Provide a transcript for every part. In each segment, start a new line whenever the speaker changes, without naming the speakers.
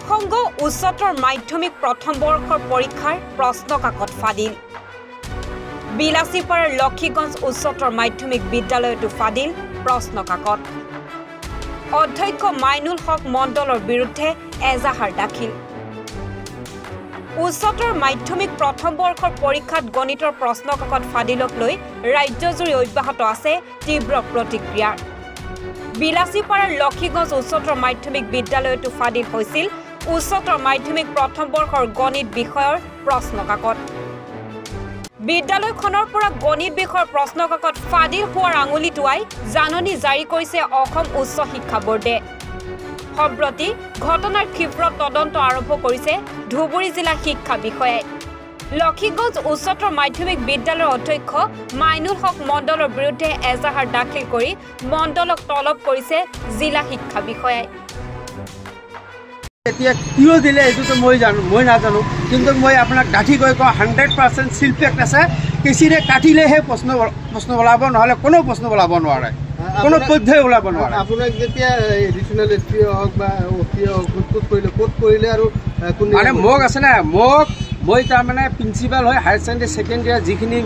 প্ৰসংগ উচ্চতৰ মাধ্যমিক প্ৰথম বৰ্ষৰ পৰীক্ষাৰ প্ৰশ্ন কাকত ফাদিল বিলাসীপাৰাৰ লক্ষীগঞ্জ উচ্চতৰ মাধ্যমিক বিদ্যালয়তো ফাদিল প্ৰশ্ন কাকত অধ্যক্ষ মাইনুল হক মণ্ডলৰ বিৰুদ্ধে এজাহাৰ দাখিল উচ্চতৰ মাধ্যমিক প্ৰথম বৰ্ষৰ পৰীক্ষাত গণিতৰ প্ৰশ্ন কাকত ফাদিলক লৈ ৰাজ্যজুৰি অব্যাহত আছে তীব্ৰ প্ৰতিক্ৰিয়া বিলাসীপাৰাৰ লক্ষীগঞ্জ উচ্চতৰ মাধ্যমিক বিদ্যালয়তো ফাদিল হৈছিল উচ্চতৰ মাধ্যমিক প্ৰথম বৰ্ষৰ গণিত বিষয়ৰ প্ৰশ্ন কাকত বিদ্যালয়খনৰ পৰা গণিত বিষয়ৰ প্ৰশ্ন কাকত ফাদিল হোৱাৰ আঙুলি টুৱাই জাননী জাৰি কৰিছে অসম উচ্চ শিক্ষা বোৰ্ডে সম্প্ৰতি ঘটনাৰ ক্ষীপ্ৰ তদন্ত আৰম্ভ কৰিছে ধুবুৰী জিলা শিক্ষা বিষয়াই লক্ষীগঞ্জ উচ্চতৰ মাধ্যমিক বিদ্যালয়ৰ অধ্যক্ষ মাইনুল হক মণ্ডলৰ বিৰুদ্ধে এজাহাৰ দাখিল কৰি মণ্ডলক তলব কৰিছে জিলা শিক্ষা বিষয়াই
এতিয়া কিয় দিলে এইটো মই নাজানো কিন্তু মই আপোনাক ডাঠি কৈ কওঁ 100% শিল্পেক্ট আছে কেঁচিৰে কাটিলেহে প্ৰশ্ন ওলাব নহ'লে কোনো প্ৰশ্ন ওলাব নোৱাৰে কোনো পদ্ধতি ওলাব নোৱাৰে আপোনাক যেতিয়া এডিশ্যনেল এছপি হওক বা অ'পি হওক ক'ত কৰিলে আৰু মানে মোক আছে না মই তাৰমানে প্ৰিন্সিপাল হৈ হায়াৰ ছেকেণ্ডেৰী ছেকেণ্ড ইয়াৰ যিখিনি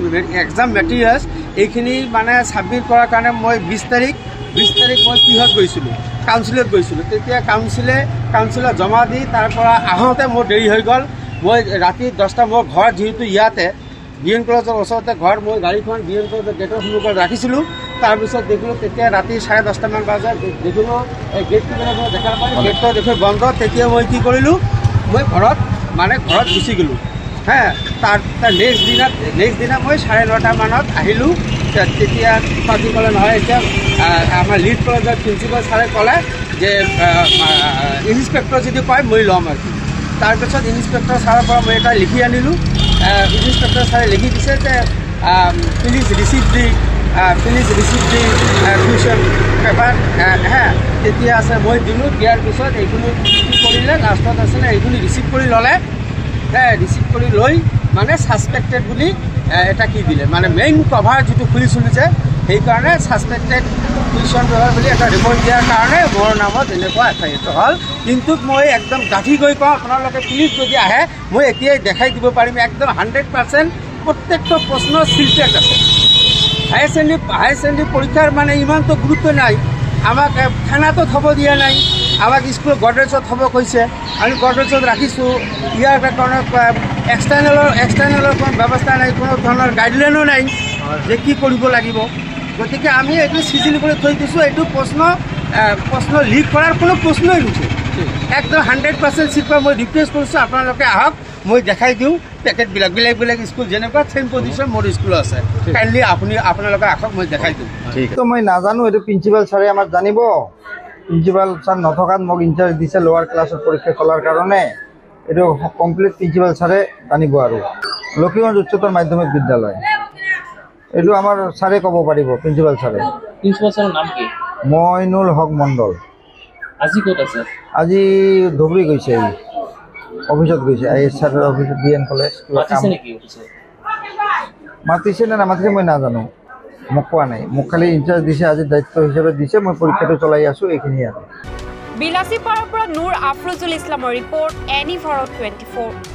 এক্সাম মেটেৰিয়েলছ এইখিনি মানে ছাবমিট কৰাৰ কাৰণে মই 20 তাৰিখ মই কিহত গৈছিলোঁ কাউন্সিলত গৈছিলোঁ তেতিয়া কাউন্সিলত জমা দি তাৰ পৰা আহোঁতে মোৰ দেৰি হৈ গ'ল মই ৰাতি 10টা মোৰ ঘৰ যিহেতু ইয়াতে বিএন কলেজৰ ওচৰতে ঘৰ মই গাড়ীখন বিএন কলেজৰ গেটৰ সন্মুখত ৰাখিছিলোঁ তাৰপিছত দেখিলোঁ তেতিয়া ৰাতি 10:30মান বজাত দেখিলোঁ এই গেটটো মই দেখা পালোঁ গেটটো দেখি বন্ধ তেতিয়া মই কি কৰিলোঁ মই ঘৰত গুচি গ'লোঁ হে তাৰ নেক্সট দিনা মই 9:30মানত আহিলোঁ তেতিয়া কি ক'লে নহয় এতিয়া আমাৰ লিড কলেজৰ প্ৰিন্সিপাল ছাৰে ক'লে যে ইনস্পেক্টৰ যদি কয় মই ল'ম আৰু তাৰপিছত ইনস্পেক্টৰ ছাৰৰ পৰা মই এটা লিখি আনিলোঁ ইনস্পেক্টৰ ছাৰে লিখি দিছে যে please receive the question paper হে তেতিয়া আছে মই দিলোঁ দিয়াৰ পিছত এইখিনি কি কৰিলে লাষ্টত আছিলে এইখিনি ৰিচিভ কৰি ল'লে ৰিচিভ কৰি লৈ মানে ছাছপেক্টেড বুলি এটা কি দিলে মানে মেইন কভাৰ যিটো খুলিছিলোঁ যে সেইকাৰণে ছাছপেক্টেড কুৱেশ্যন পেপাৰ বুলি এটা ৰিপৰ্ট দিয়াৰ কাৰণে মোৰ নামত এনেকুৱা এফআইআৰটো হ'ল কিন্তু মই একদম ডাঠি গৈ কওঁ আপোনালোকে প্লিজ যদি আহে মই এতিয়াই দেখাই দিব পাৰিম একদম 100% প্ৰত্যেকটো প্ৰশ্ন শিল্পেক্ট আছে হায়াৰ ছেকেণ্ডেৰী পৰীক্ষাৰ মানে ইমানটো গুৰুত্ব নাই আমাক খানাটো থ'ব দিয়া নাই আমাক স্কুলত গডৰেজত থ'ব কৈছে আমি গডৰেজত ৰাখিছোঁ ইয়াৰ কাৰণে এক্সটাৰ্নেলৰ কোনো ব্যৱস্থা নাই কোনো ধৰণৰ গাইডলাইনো নাই যে কি কৰিব লাগিব গতিকে আমি এইটো চিজিল কৰি থৈ দিছোঁ এইটো প্ৰশ্ন লিক কৰাৰ কোনো প্ৰশ্নই নুঠে একদম 100% চিটৰ মই ৰিকুৱেষ্ট কৰিছোঁ আপোনালোকে আহক মই দেখাই দিওঁ পেকেটবিলাক বেলেগ স্কুল যেনেকুৱা চেম পজিশ্যন মোৰ স্কুলো আছে কাইণ্ডলি আপোনালোকে আহক মই দেখাই দিওঁ ঠিক মই নাজানো এইটো প্ৰিন্সিপাল ছাৰে আমাক জানিব প্ৰিন্সিপাল ছাৰ নথকাত মোক ইনচাৰ্জ দিছে লোৱাৰ ক্লাছৰ পৰীক্ষা চলাৰ কাৰণে এইটো কমপ্লিট প্ৰিন্সিপাল ছাৰে জানিব আৰু লক্ষীগঞ্জ উচ্চতৰ মাধ্যমিক বিদ্যালয় এইটো আমাৰ ছাৰে ক'ব পাৰিব প্ৰিন্সিপাল ছাৰৰ নাম কি মইনুল হক মণ্ডল আজি ক'ত আছে আজি ধুবুৰী গৈছে অফিসত গৈছে আইএছ ছাৰৰ অফিসত বিএন কলেজ মাতিছে নে নামাতিছে মই নাজানো মোক কোৱা নাই মোক খালি ইনচাৰ্জ দিছে আজি দায়িত্ব হিচাপে দিছে মই পৰীক্ষাটো চলাই আছোঁ এইখিনিয়ে আৰু
বিলাসীপাৰাৰ পৰা নূৰ আফৰোজুল ইছলামৰ ৰিপৰ্ট এনি ভাৰত 24